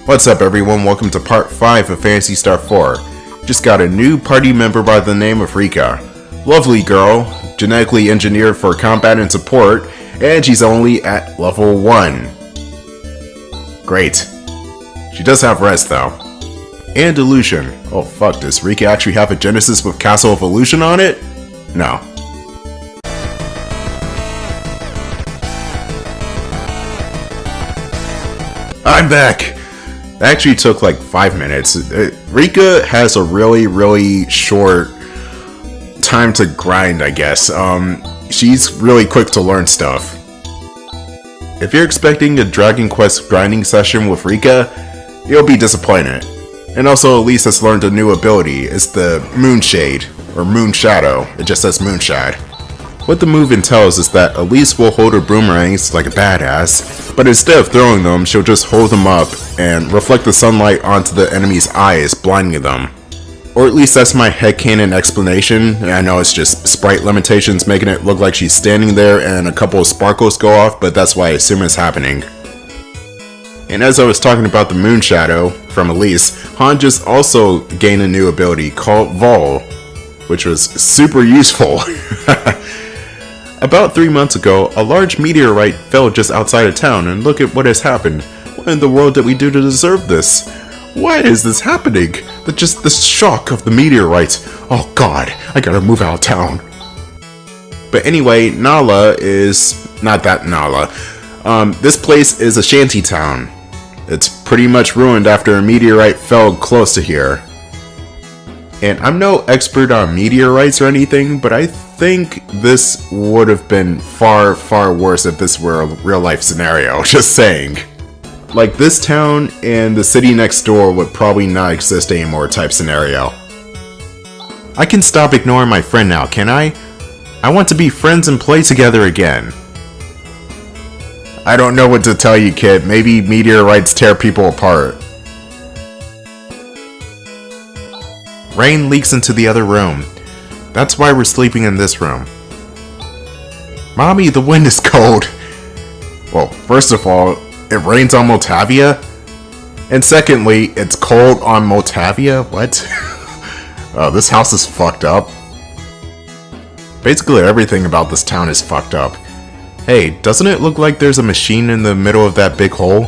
What's up everyone, welcome to part 5 of Phantasy Star 4. Just got a new party member by the name of Rika. Lovely girl, genetically engineered for combat and support, and she's only at level 1. Great. She does have rest though. And illusion. Oh fuck, does Rika actually have a Genesis with Castle of Illusion on it? No. I'm back! That actually took like 5 minutes. Rika has a really short time to grind, I guess. She's really quick to learn stuff. If you're expecting a Dragon Quest grinding session with Rika, you'll be disappointed. And also Alys has learned a new ability. It's the Moonshade, or Moonshadow. It just says Moonshade. What the move entails is that Alys will hold her boomerangs like a badass, but instead of throwing them, she'll just hold them up and reflect the sunlight onto the enemy's eyes, blinding them. Or at least that's my headcanon explanation, and I know it's just sprite limitations making it look like she's standing there and a couple of sparkles go off, but that's why I assume it's happening. And as I was talking about the Moonshadow from Alys, Han just also gained a new ability called Vol, which was super useful. About 3 months ago, a large meteorite fell just outside of town, and look at what has happened. What in the world did we do to deserve this? Why is this happening? Just the shock of the meteorite. Oh god, I gotta move out of town. But anyway, Nalya is... not that Nalya. This place is a shanty town. It's pretty much ruined after a meteorite fell close to here. And I'm no expert on meteorites or anything, but I think this would have been far worse if this were a real life scenario, just saying. Like this town and the city next door would probably not exist anymore type scenario. I can stop ignoring my friend now, can I? I want to be friends and play together again. I don't know what to tell you, kid. Maybe meteorites tear people apart. Rain leaks into the other room. That's why we're sleeping in this room. Mommy, the wind is cold. Well, first of all, it rains on Motavia. And secondly, it's cold on Motavia? What? Oh, this house is fucked up. Basically everything about this town is fucked up. Hey, doesn't it look like there's a machine in the middle of that big hole?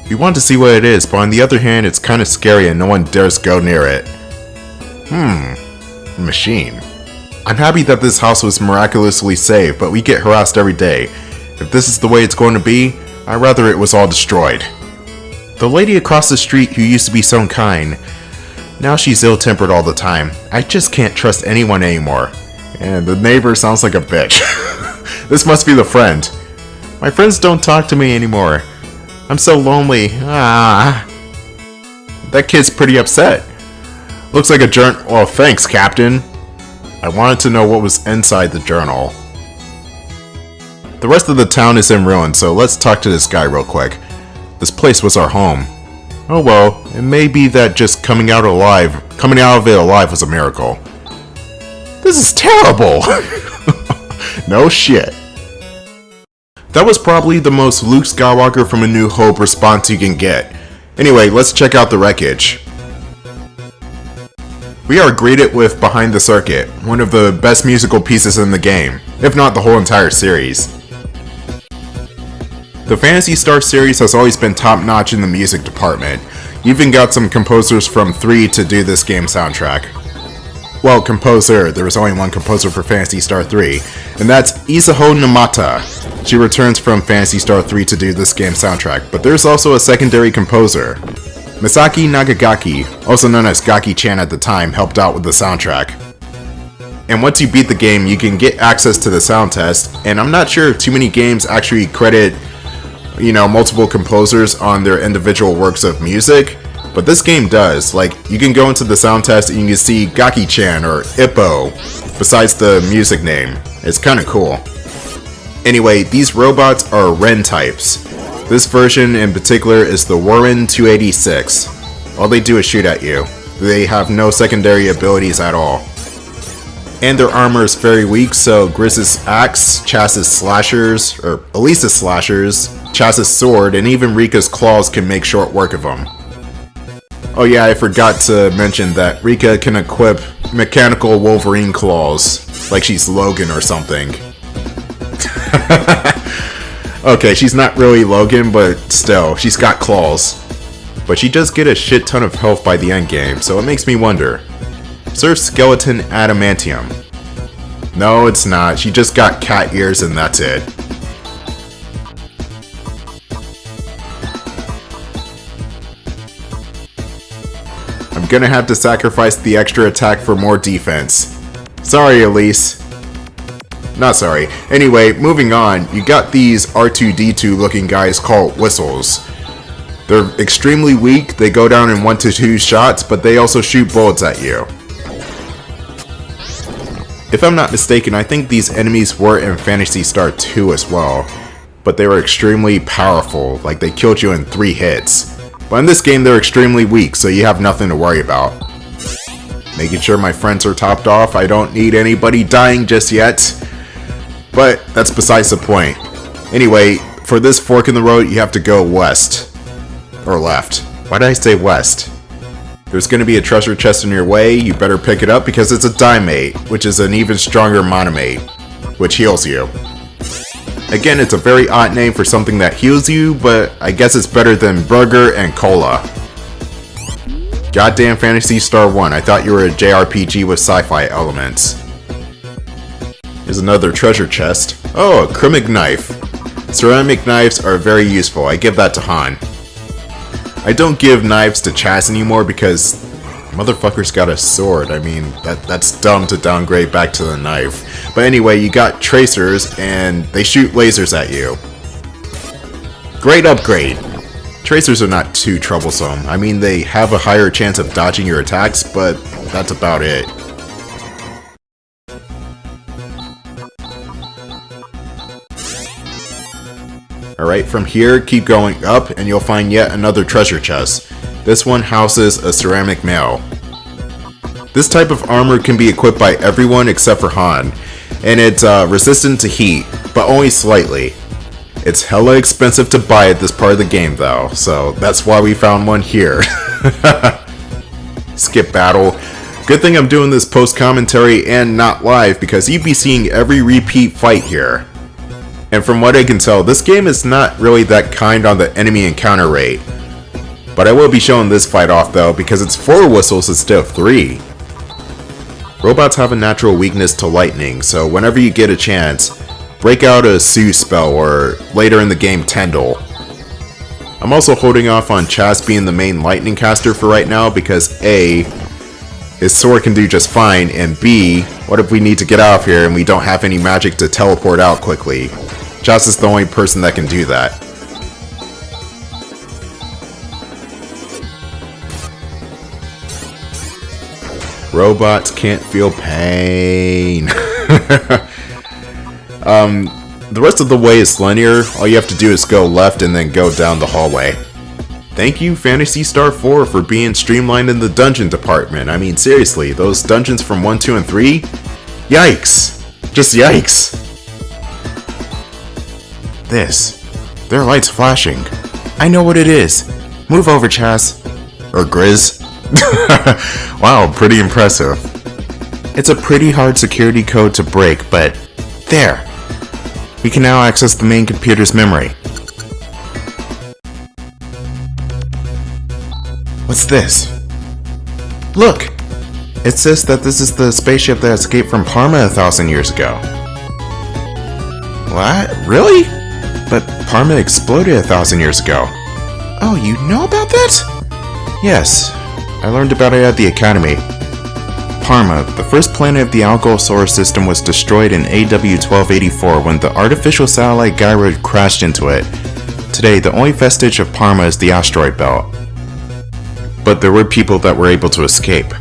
We want to see what it is, but on the other hand, it's kind of scary and no one dares go near it. Machine. I'm happy that this house was miraculously saved, but we get harassed every day. If this is the way it's going to be, I'd rather it was all destroyed. The lady across the street who used to be so kind, now she's ill-tempered all the time. I just can't trust anyone anymore. And the neighbor sounds like a bitch. This must be the friend. My friends don't talk to me anymore. I'm so lonely. That kid's pretty upset. Looks like a journal. Oh, thanks, Captain. I wanted to know what was inside the journal. The rest of the town is in ruin, so let's talk to this guy real quick. This place was our home. Oh well, it may be that just coming out of it alive was a miracle. This is terrible! No shit. That was probably the most Luke Skywalker from A New Hope response you can get. Anyway, let's check out the wreckage. We are greeted with Behind the Circuit, one of the best musical pieces in the game, if not the whole entire series. The Phantasy Star series has always been top-notch in the music department. You even got some composers from 3 to do this game soundtrack. Well, composer, there was only one composer for Phantasy Star 3, and that's Isaho Namata. She returns from Phantasy Star 3 to do this game soundtrack, but there's also a secondary composer. Misaki Nagagaki, also known as Gaki-chan at the time, helped out with the soundtrack. And once you beat the game, you can get access to the sound test, and I'm not sure if too many games actually credit, multiple composers on their individual works of music, but this game does. Like, you can go into the sound test and you can see Gaki-chan or Ippo besides the music name. It's kinda cool. Anyway, these robots are Ren types. This version in particular is the Warren 286. All they do is shoot at you. They have no secondary abilities at all. And their armor is very weak, so Grizz's axe, Chas's slashers, or Alys's slashers, Chas's sword, and even Rika's claws can make short work of them. Oh yeah, I forgot to mention that Rika can equip mechanical Wolverine claws, like she's Logan or something. Okay, she's not really Logan, but still, she's got claws. But she does get a shit ton of health by the end game, so it makes me wonder. Is her skeleton adamantium? No, it's not. She just got cat ears and that's it. I'm gonna have to sacrifice the extra attack for more defense. Sorry, Alys. Not sorry. Anyway, moving on, you got these R2-D2 looking guys called whistles. They're extremely weak, they go down in 1 to 2 shots, but they also shoot bullets at you. If I'm not mistaken, I think these enemies were in Phantasy Star 2 as well, but they were extremely powerful, like they killed you in 3 hits. But in this game, they're extremely weak, so you have nothing to worry about. Making sure my friends are topped off, I don't need anybody dying just yet. But that's besides the point. Anyway, for this fork in the road, you have to go west. Or left. Why did I say west? There's going to be a treasure chest in your way, you better pick it up because it's a Dimate, which is an even stronger Monomate, which heals you. Again, it's a very odd name for something that heals you, but I guess it's better than Burger and Cola. Goddamn Phantasy Star 1, I thought you were a JRPG with sci-fi elements. Here's another treasure chest. Oh, a ceramic knife. Ceramic knives are very useful, I give that to Han. I don't give knives to Chaz anymore because motherfucker's got a sword. I mean, that's dumb to downgrade back to the knife. But anyway, you got tracers and they shoot lasers at you. Great upgrade. Tracers are not too troublesome. I mean, they have a higher chance of dodging your attacks, but that's about it. Alright, from here, keep going up and you'll find yet another treasure chest. This one houses a ceramic mail. This type of armor can be equipped by everyone except for Han, and it's resistant to heat, but only slightly. It's hella expensive to buy at this part of the game though, so that's why we found one here. Skip battle. Good thing I'm doing this post-commentary and not live because you'd be seeing every repeat fight here. And from what I can tell, this game is not really that kind on the enemy encounter rate. But I will be showing this fight off though, because it's 4 whistles instead of 3. Robots have a natural weakness to lightning, so whenever you get a chance, break out a Sue spell or later in the game Tendel. I'm also holding off on Chaz being the main lightning caster for right now because A, his sword can do just fine, and B, what if we need to get out of here and we don't have any magic to teleport out quickly? Chaz is the only person that can do that. Robots can't feel pain. The rest of the way is linear. All you have to do is go left and then go down the hallway. Thank you, Phantasy Star 4, for being streamlined in the dungeon department. I mean, seriously, those dungeons from 1, 2, and 3? Yikes! Just yikes! There are lights flashing. I know what it is. Move over, Chaz. Or Grizz. Wow, pretty impressive. It's a pretty hard security code to break, but there. We can now access the main computer's memory. What's this? Look! It says that this is the spaceship that escaped from Palma 1,000 years ago. What? Really? But Palma exploded 1,000 years ago. Oh, you know about that? Yes, I learned about it at the Academy. Palma, the first planet of the Algol solar system, was destroyed in AW 1284 when the artificial satellite gyroid crashed into it. Today, the only vestige of Palma is the asteroid belt. But there were people that were able to escape.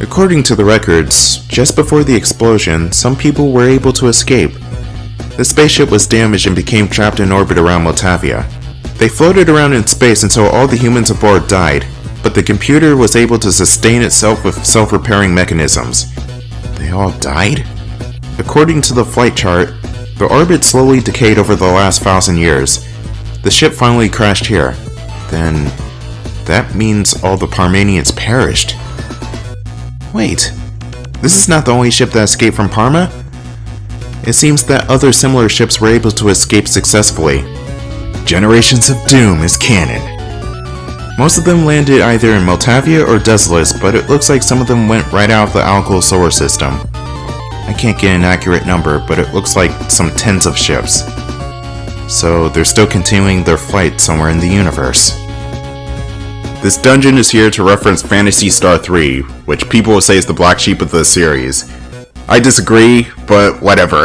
According to the records, just before the explosion, some people were able to escape. The spaceship was damaged and became trapped in orbit around Motavia. They floated around in space until all the humans aboard died, but the computer was able to sustain itself with self-repairing mechanisms. They all died? According to the flight chart, the orbit slowly decayed over the last 1,000 years. The ship finally crashed here. Then, That means all the Parmanians perished. Wait, this is not the only ship that escaped from Parma? It seems that other similar ships were able to escape successfully. Generations of Doom is canon. Most of them landed either in Moltavia or Desolus, but it looks like some of them went right out of the Algol solar system. I can't get an accurate number, but it looks like some tens of ships. So they're still continuing their flight somewhere in the universe. This dungeon is here to reference Phantasy Star 3, which people will say is the black sheep of the series. I disagree, but whatever.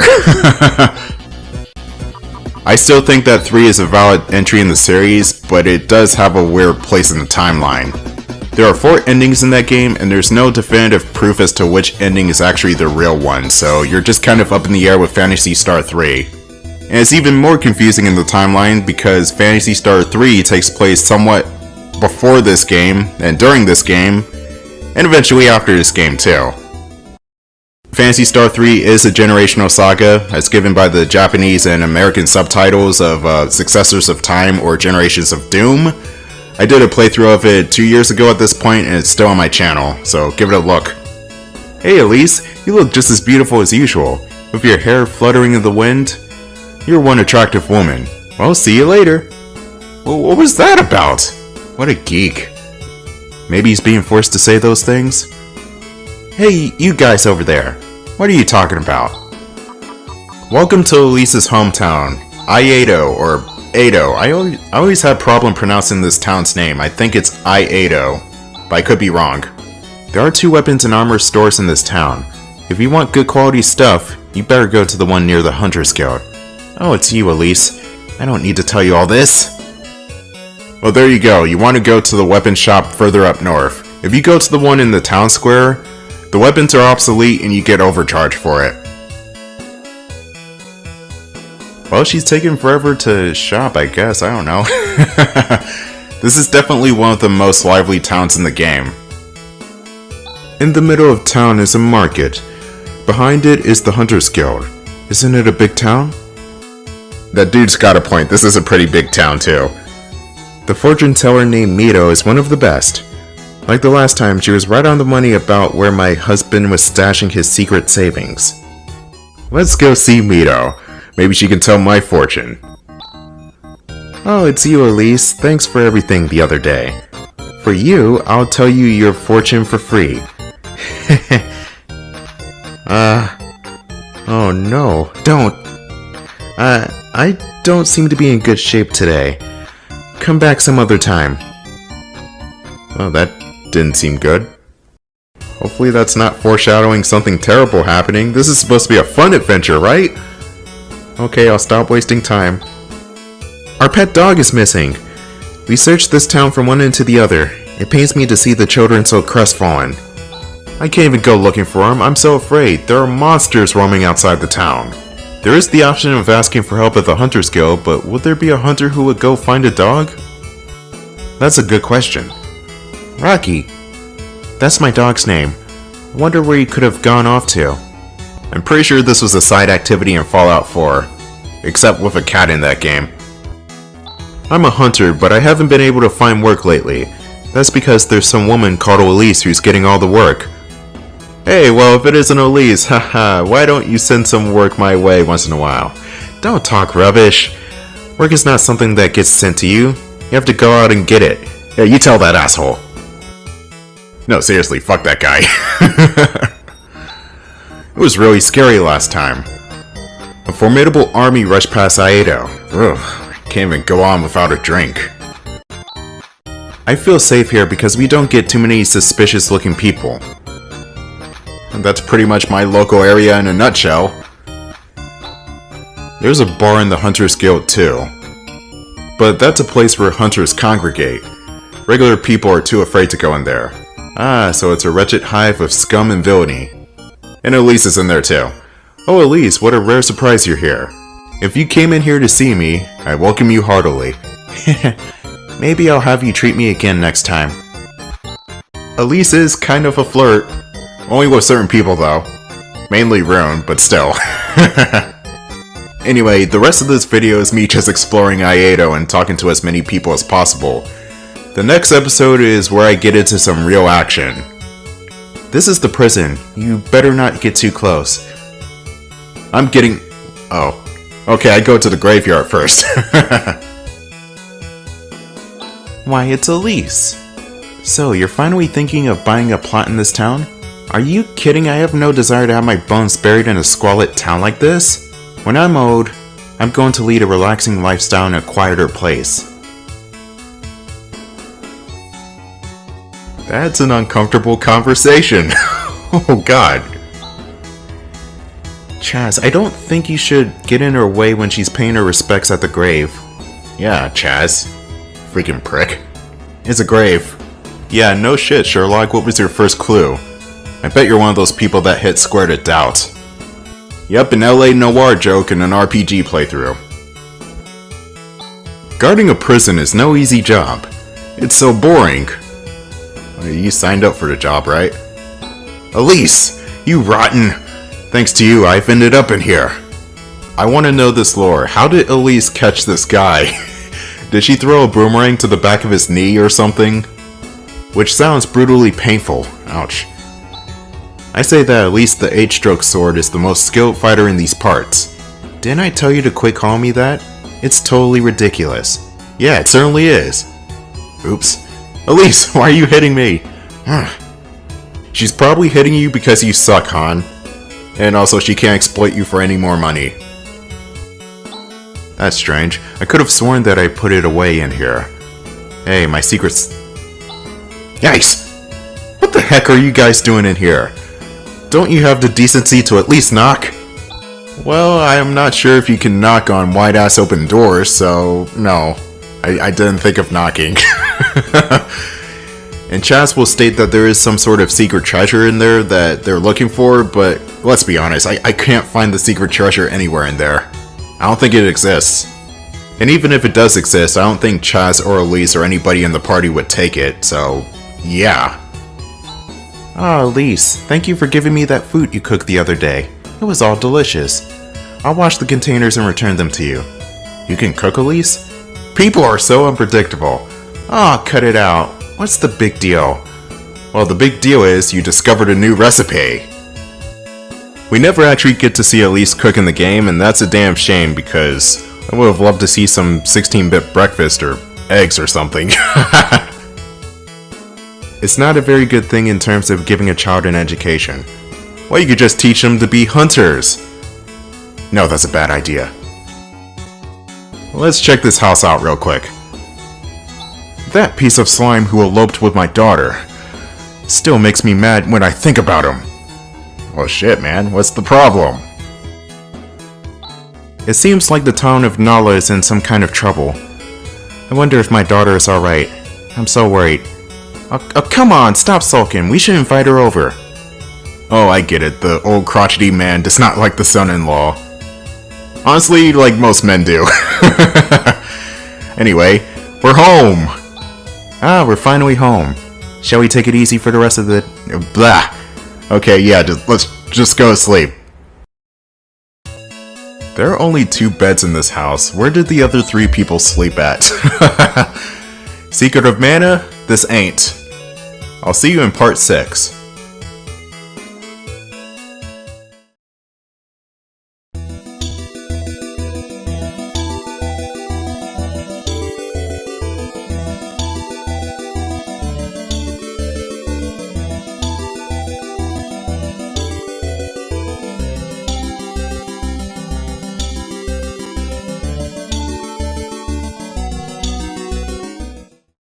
I still think that 3 is a valid entry in the series, but it does have a weird place in the timeline. There are 4 endings in that game, and there's no definitive proof as to which ending is actually the real one, so you're just kind of up in the air with Phantasy Star 3. And it's even more confusing in the timeline because Phantasy Star 3 takes place somewhat before this game, and during this game, and eventually after this game too. Phantasy Star 3 is a generational saga, as given by the Japanese and American subtitles of Successors of Time or Generations of Doom. I did a playthrough of it 2 years ago at this point, and it's still on my channel, so give it a look. Hey Alys, you look just as beautiful as usual, with your hair fluttering in the wind. You're one attractive woman. Well, see you later. Well, what was that about? What a geek. Maybe he's being forced to say those things? Hey, you guys over there. What are you talking about? Welcome to Alys's hometown, Aiedo, or Aiedo. I always had a problem pronouncing this town's name. I think it's Aiedo, but I could be wrong. There are 2 weapons and armor stores in this town. If you want good quality stuff, you better go to the one near the Hunter's Guild. Oh, it's you, Alys. I don't need to tell you all this. Well, there you go. You want to go to the weapon shop further up north. If you go to the one in the town square, the weapons are obsolete and you get overcharged for it. Well, she's taking forever to shop, I guess. I don't know. This is definitely one of the most lively towns in the game. In the middle of town is a market. Behind it is the Hunter's Guild. Isn't it a big town? That dude's got a point. This is a pretty big town too. The fortune teller named Mito is one of the best. Like the last time, she was right on the money about where my husband was stashing his secret savings. Let's go see Mito. Maybe she can tell my fortune. Oh, it's you, Alys. Thanks for everything the other day. For you, I'll tell you your fortune for free. Oh no, don't. I don't seem to be in good shape today. Come back some other time. Oh, that didn't seem good. Hopefully that's not foreshadowing something terrible happening. This is supposed to be a fun adventure, right? Okay, I'll stop wasting time. Our pet dog is missing. We searched this town from one end to the other. It pains me to see the children so crestfallen. I can't even go looking for him. I'm so afraid. There are monsters roaming outside the town. There is the option of asking for help at the Hunter's Guild, but would there be a hunter who would go find a dog? That's a good question. Rocky. That's my dog's name. I wonder where he could have gone off to. I'm pretty sure this was a side activity in Fallout 4, except with a cat in that game. I'm a hunter, but I haven't been able to find work lately. That's because there's some woman called Alys who's getting all the work. Hey, well if it isn't Alys, haha, why don't you send some work my way once in a while? Don't talk rubbish. Work is not something that gets sent to you. You have to go out and get it. Yeah, you tell that asshole. No, seriously, fuck that guy. It was really scary last time. A formidable army rushed past Aiedo. Ugh, can't even go on without a drink. I feel safe here because we don't get too many suspicious looking people. And that's pretty much my local area in a nutshell. There's a bar in the Hunter's Guild too. But that's a place where hunters congregate. Regular people are too afraid to go in there. Ah, so it's a wretched hive of scum and villainy. And Alys is in there too. Oh Alys, what a rare surprise you're here. If you came in here to see me, I welcome you heartily. Maybe I'll have you treat me again next time. Alys is kind of a flirt. Only with certain people though. Mainly Rune, but still. Anyway, the rest of this video is me just exploring Aiedo and talking to as many people as possible. The next episode is where I get into some real action. This is the prison. You better not get too close. I'm getting... Oh. Okay, I go to the graveyard first. Why, it's Alys. So, you're finally thinking of buying a plot in this town? Are you kidding? I have no desire to have my bones buried in a squalid town like this. When I'm old, I'm going to lead a relaxing lifestyle in a quieter place. That's an uncomfortable conversation. Oh god. Chaz, I don't think you should get in her way when she's paying her respects at the grave. Yeah, Chaz. Freaking prick. It's a grave. Yeah, no shit, Sherlock. What was your first clue? I bet you're one of those people that hit square to doubt. Yep, an LA Noire joke in an RPG playthrough. Guarding a prison is no easy job. It's so boring. You signed up for the job, right? Alys! You rotten! Thanks to you, I've ended up in here. I want to know this lore. How did Alys catch this guy? Did she throw a boomerang to the back of his knee or something? Which sounds brutally painful. Ouch. I say that at least the 8-stroke sword is the most skilled fighter in these parts. Didn't I tell you to quit calling me that? It's totally ridiculous. Yeah, it certainly is. Oops. Alys, why are you hitting me? She's probably hitting you because you suck, Han. And also she can't exploit you for any more money. That's strange. I could have sworn that I put it away in here. Hey, my secret's... Yikes! What the heck are you guys doing in here? Don't you have the decency to at least knock? Well, I am not sure if you can knock on wide-ass open doors, so no. I didn't think of knocking. And Chaz will state that there is some sort of secret treasure in there that they're looking for, but let's be honest, I can't find the secret treasure anywhere in there. I don't think it exists. And even if it does exist, I don't think Chaz or Alys or anybody in the party would take it, so yeah. Ah, Alys, thank you for giving me that food you cooked the other day. It was all delicious. I'll wash the containers and return them to you. You can cook, Alys? People are so unpredictable. Ah, cut it out. What's the big deal? Well, the big deal is you discovered a new recipe. We never actually get to see Alys cook in the game, and that's a damn shame because I would have loved to see some 16-bit breakfast or eggs or something. It's not a very good thing in terms of giving a child an education. Well, you could just teach them to be hunters. No, that's a bad idea. Let's check this house out real quick. That piece of slime who eloped with my daughter still makes me mad when I think about him. Well shit, man, what's the problem? It seems like the town of Nalya is in some kind of trouble. I wonder if my daughter is alright. I'm so worried. Oh, come on, stop sulking. We should invite her over. Oh, I get it. The old crotchety man does not like the son-in-law. Honestly, like most men do. Anyway, we're home. Ah, we're finally home. Shall we take it easy for the rest of the... Blah. Okay, yeah, let's just go to sleep. There are only 2 beds in this house. Where did the other 3 people sleep at? Secret of Mana? This ain't. I'll see you in part 6.